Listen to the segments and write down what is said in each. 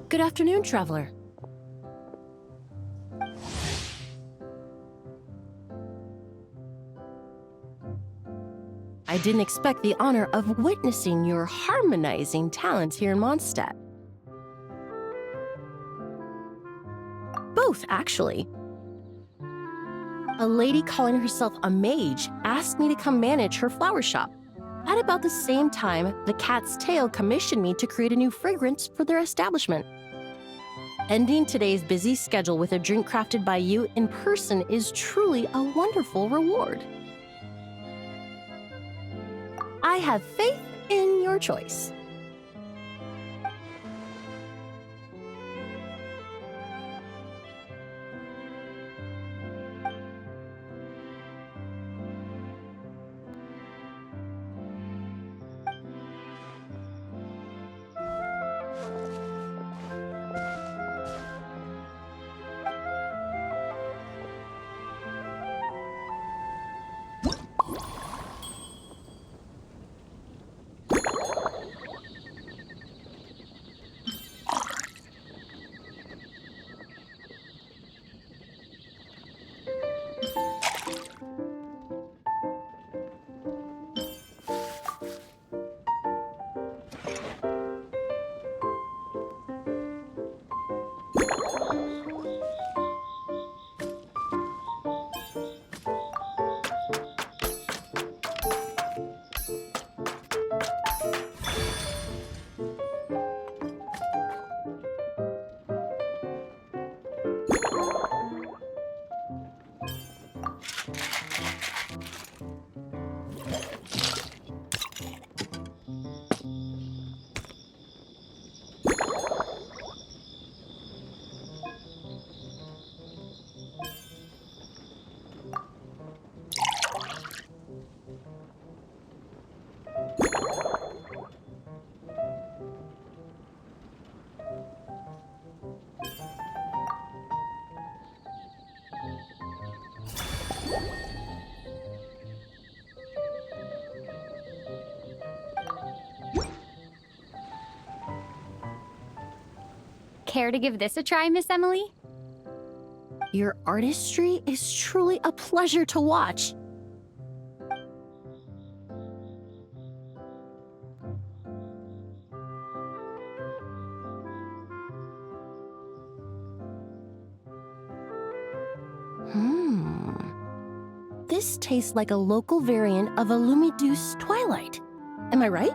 Good afternoon, traveler. I didn't expect the honor of witnessing your harmonizing talents here in Mondstadt. Both, actually. A lady calling herself a mage asked me to come manage her flower shop. At about the same time, the Cat's Tail commissioned me to create a new fragrance for their establishment. Ending today's busy schedule with a drink crafted by you in person is truly a wonderful reward. I have faith in your choice. Care to give this a try, Miss Emily? Your artistry is truly a pleasure to watch. This tastes like a local variant of a Lumiduce Twilight. Am I right?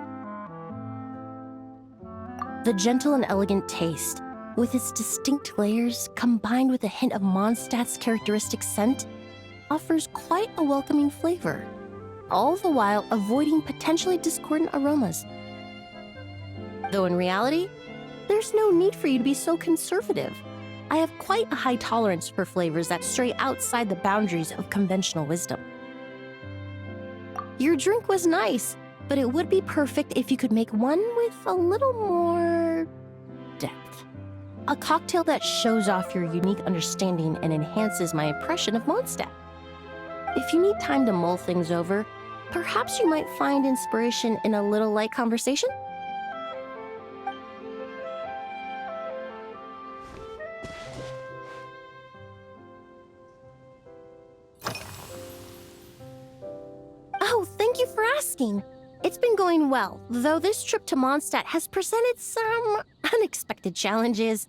The gentle and elegant taste, with its distinct layers combined with a hint of Mondstadt's characteristic scent, offers quite a welcoming flavor, all the while avoiding potentially discordant aromas. Though in reality, there's no need for you to be so conservative. I have quite a high tolerance for flavors that stray outside the boundaries of conventional wisdom. Your drink was nice, but it would be perfect if you could make one with a little more depth. A cocktail that shows off your unique understanding and enhances my impression of Mondstadt. If you need time to mull things over, perhaps you might find inspiration in a little light conversation? Oh, thank you for asking. It's been going well, though this trip to Mondstadt has presented some unexpected challenges.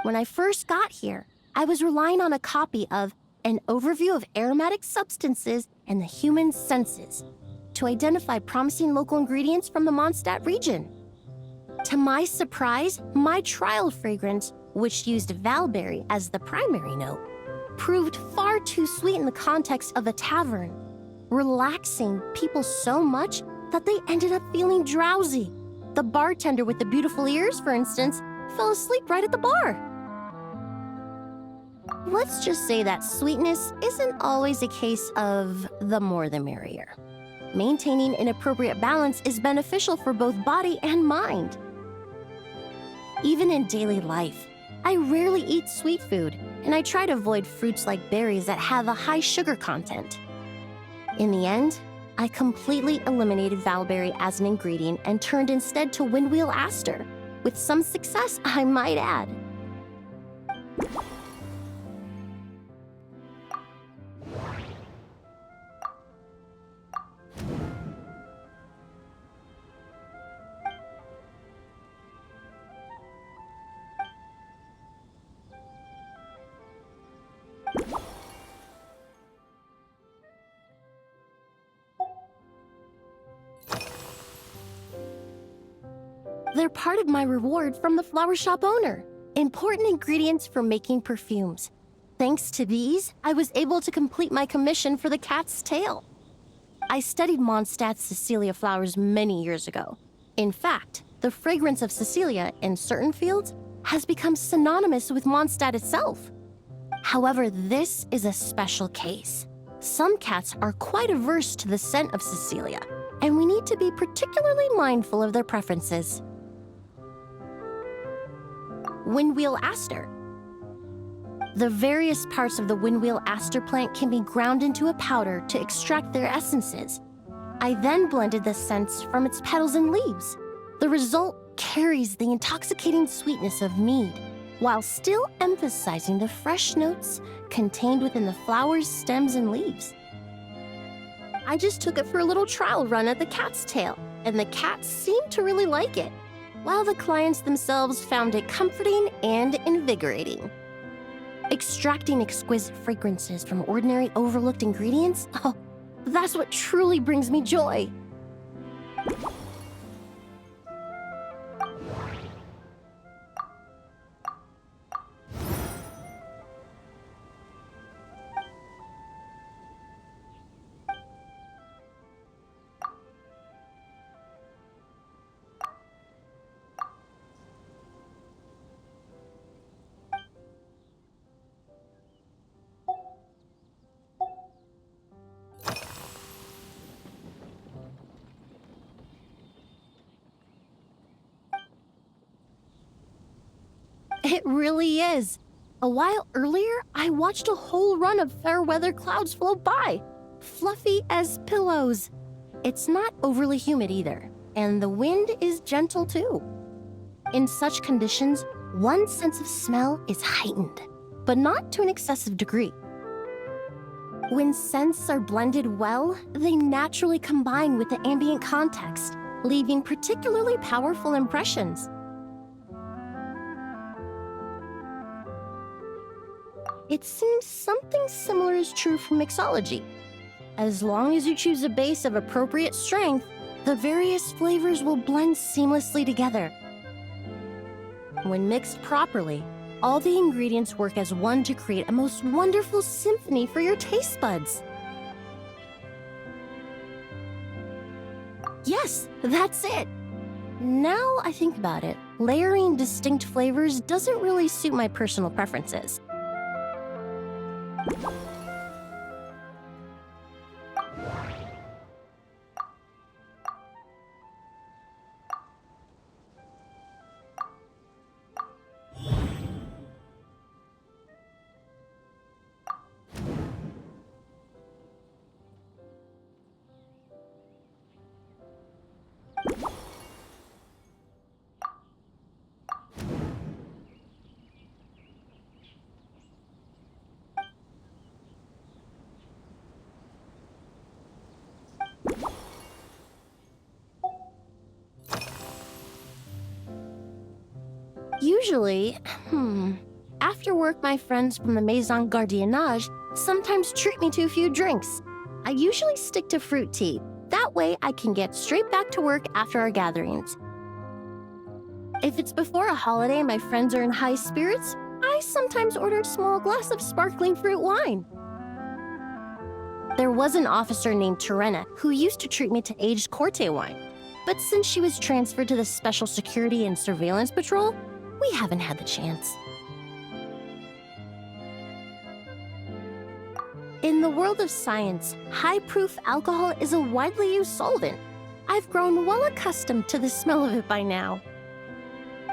When I first got here, I was relying on a copy of An Overview of Aromatic Substances and the Human Senses to identify promising local ingredients from the Mondstadt region. To my surprise, my trial fragrance, which used valberry as the primary note, proved far too sweet in the context of a tavern, relaxing people so much that they ended up feeling drowsy. The bartender with the beautiful ears, for instance, fell asleep right at the bar. Let's just say that sweetness isn't always a case of the more the merrier. Maintaining an appropriate balance is beneficial for both body and mind. Even in daily life, I rarely eat sweet food, and I try to avoid fruits like berries that have a high sugar content. In the end, I completely eliminated valberry as an ingredient and turned instead to windwheel aster, With some success, I might add. They're part of my reward from the flower shop owner. Important ingredients for making perfumes. Thanks to these, I was able to complete my commission for the cat's tail. I studied Mondstadt's Cecilia flowers many years ago. In fact, the fragrance of Cecilia in certain fields has become synonymous with Mondstadt itself. However, this is a special case. Some cats are quite averse to the scent of Cecilia, and we need to be particularly mindful of their preferences. Windwheel aster. The various parts of the windwheel aster plant can be ground into a powder to extract their essences. I then blended the scents from its petals and leaves. The result carries the intoxicating sweetness of mead, while still emphasizing the fresh notes contained within the flower's stems and leaves. I just took it for a little trial run at the cat's tail, and the cats seemed to really like it, while the clients themselves found it comforting and invigorating. Extracting exquisite fragrances from ordinary overlooked ingredients? Oh, that's what truly brings me joy. It really is. A while earlier, I watched a whole run of fair weather clouds float by, fluffy as pillows. It's not overly humid either, and the wind is gentle too. In such conditions, one's sense of smell is heightened, but not to an excessive degree. When scents are blended well, they naturally combine with the ambient context, leaving particularly powerful impressions. It seems something similar is true for mixology. As long as you choose a base of appropriate strength, the various flavors will blend seamlessly together. When mixed properly, all the ingredients work as one to create a most wonderful symphony for your taste buds. Yes, that's it. Now I think about it, layering distinct flavors doesn't really suit my personal preferences. Usually, after work, my friends from the Maison Gardiennage sometimes treat me to a few drinks. I usually stick to fruit tea. That way I can get straight back to work after our gatherings. If it's before a holiday and my friends are in high spirits, I sometimes order a small glass of sparkling fruit wine. There was an officer named Terena who used to treat me to aged Corte wine. But since she was transferred to the Special Security and Surveillance Patrol, we haven't had the chance. In the world of science, high-proof alcohol is a widely used solvent. I've grown well accustomed to the smell of it by now.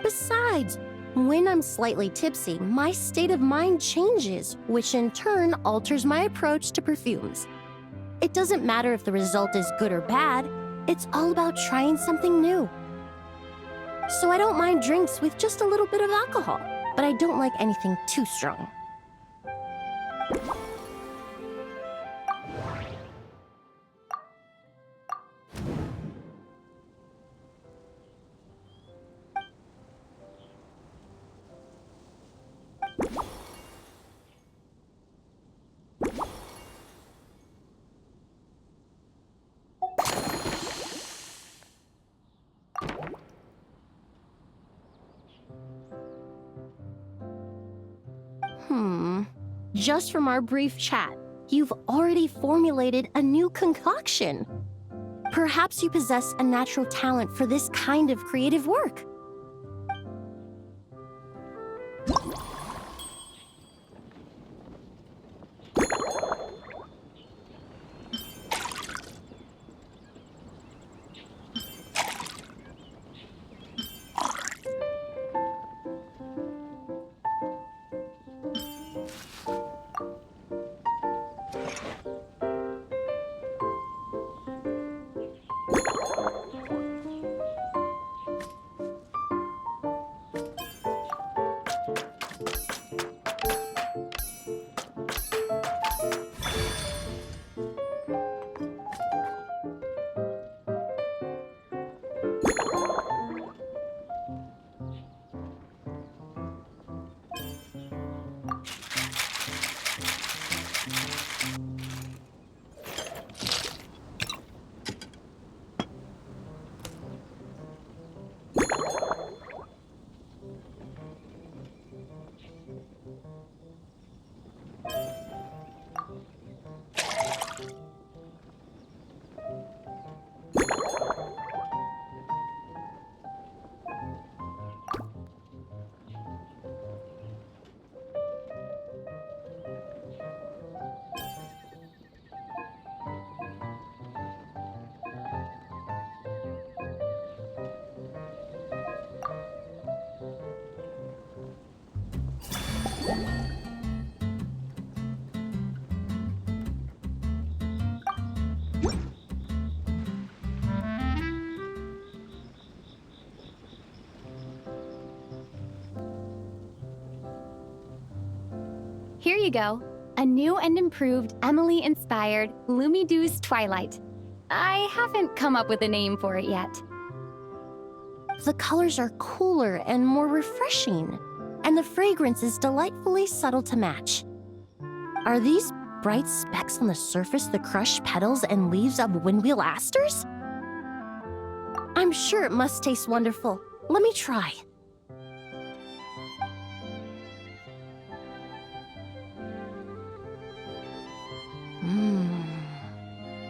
Besides, when I'm slightly tipsy, my state of mind changes, which in turn alters my approach to perfumes. It doesn't matter if the result is good or bad, it's all about trying something new. so I don't mind drinks with just a little bit of alcohol, but I don't like anything too strong. Just from our brief chat, you've already formulated a new concoction. Perhaps you possess a natural talent for this kind of creative work. Here you go. A new and improved Emily-inspired Lumideuse Twilight. I haven't come up with a name for it yet. The colors are cooler and more refreshing, and the fragrance is delightfully subtle to match. Are these bright specks on the surface the crushed petals and leaves of windwheel asters? I'm sure it must taste wonderful. Let me try.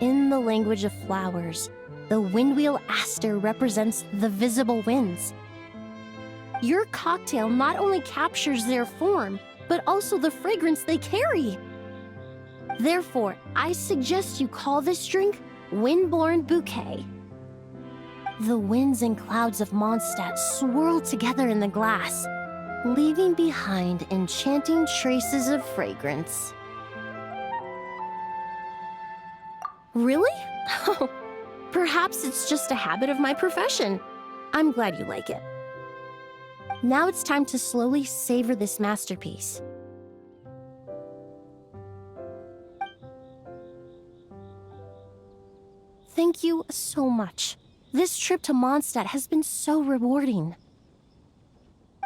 In the language of flowers, the windwheel aster represents the visible winds. Your cocktail not only captures their form, but also the fragrance they carry. Therefore, I suggest you call this drink Windborne Bouquet. The winds and clouds of Mondstadt swirl together in the glass, leaving behind enchanting traces of fragrance. Really? Oh, perhaps it's just a habit of my profession. I'm glad you like it. Now it's time to slowly savor this masterpiece. Thank you so much. This trip to Mondstadt has been so rewarding.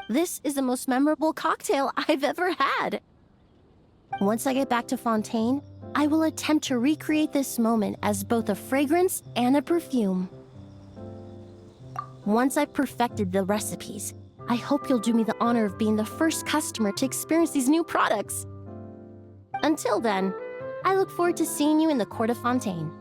This is the most memorable cocktail I've ever had. Once I get back to Fontaine, I will attempt to recreate this moment as both a fragrance and a perfume. Once I've perfected the recipes, I hope you'll do me the honor of being the first customer to experience these new products. Until then, I look forward to seeing you in the Court of Fontaine.